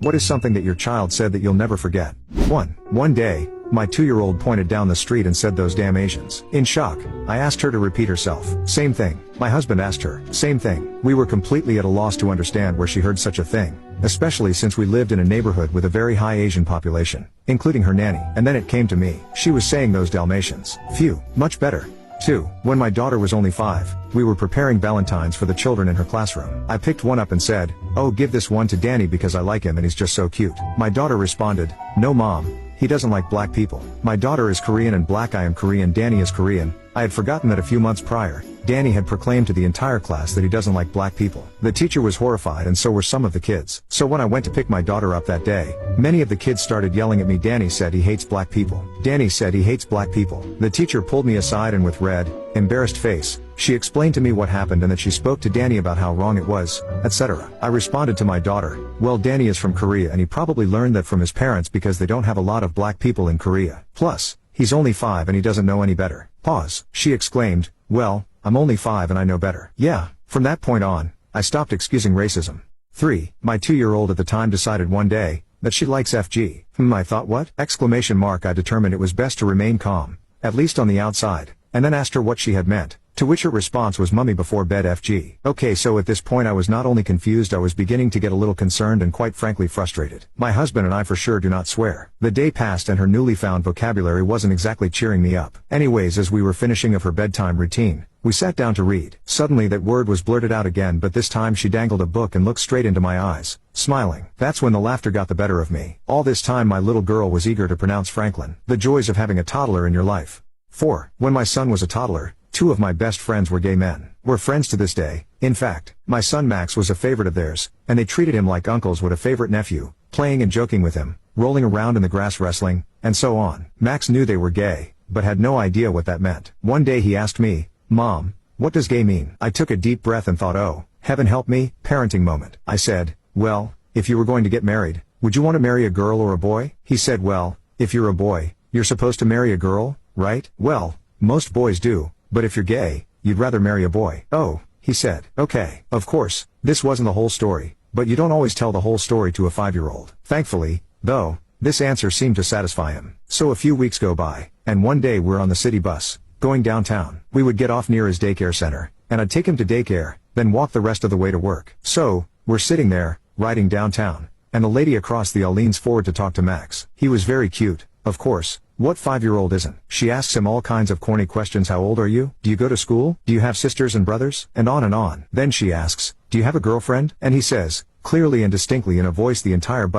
What is something that your child said that you'll never forget? 1. One day, my 2-year-old pointed down the street and said, "Those damn Asians." In shock, I asked her to repeat herself. Same thing. My husband asked her. Same thing. We were completely at a loss to understand where she heard such a thing, especially since we lived in a neighborhood with a very high Asian population, including her nanny. And then it came to me. She was saying those Dalmatians. Phew, much better. 2. When my daughter was only 5, we were preparing Valentines for the children in her classroom. I picked one up and said, "Oh, give this one to Danny because I like him and he's just so cute." My daughter responded, "No mom, he doesn't like black people." My daughter is Korean and black. I am Korean. Danny is Korean. I had forgotten that a few months prior, Danny had proclaimed to the entire class that he doesn't like black people. The teacher was horrified and so were some of the kids. So when I went to pick my daughter up that day, many of the kids started yelling at me. Danny said he hates black people. Danny said he hates black people. The teacher pulled me aside and with red, embarrassed face, she explained to me what happened and that she spoke to Danny about how wrong it was, etc. I responded to my daughter, "Well, Danny is from Korea and he probably learned that from his parents because they don't have a lot of black people in Korea. Plus, he's only 5 and he doesn't know any better." Pause. She exclaimed, "Well, I'm only 5 and I know better." Yeah, from that point on, I stopped excusing racism. 3. My 2-year-old at the time decided one day that she likes FG. I thought, what? Exclamation mark. I determined it was best to remain calm, at least on the outside, and then asked her what she had meant, to which her response was "Mummy before bed FG." Okay, so at this point I was not only confused, I was beginning to get a little concerned and quite frankly frustrated. My husband and I for sure do not swear. The day passed and her newly found vocabulary wasn't exactly cheering me up. Anyways, as we were finishing of her bedtime routine, we sat down to read. Suddenly that word was blurted out again, but this time she dangled a book and looked straight into my eyes, smiling. That's when the laughter got the better of me. All this time my little girl was eager to pronounce Franklin. The joys of having a toddler in your life. 4. When my son was a toddler, 2 of my best friends were gay men. We're friends to this day. In fact, my son Max was a favorite of theirs, and they treated him like uncles would a favorite nephew, playing and joking with him, rolling around in the grass wrestling, and so on. Max knew they were gay, but had no idea what that meant. One day he asked me, "Mom, what does gay mean?" I took a deep breath and thought, oh, heaven help me, parenting moment. I said, "Well, if you were going to get married, would you want to marry a girl or a boy?" He said, "Well, if you're a boy, you're supposed to marry a girl, right?" Well, most boys do, but if you're gay, you'd rather marry a boy. "Oh," he said. Okay, of course, this wasn't the whole story, but you don't always tell the whole story to a 5-year-old. Thankfully, though, this answer seemed to satisfy him. So a few weeks go by, and one day we're on the city bus, going downtown. We would get off near his daycare center, and I'd take him to daycare, then walk the rest of the way to work. So, we're sitting there, riding downtown, and the lady across the aisle leans forward to talk to Max. He was very cute, of course. What 5-year-old isn't? She asks him all kinds of corny questions. How old are you? Do you go to school? Do you have sisters and brothers? And on and on. Then she asks, "Do you have a girlfriend?" And he says, clearly and distinctly in a voice the entire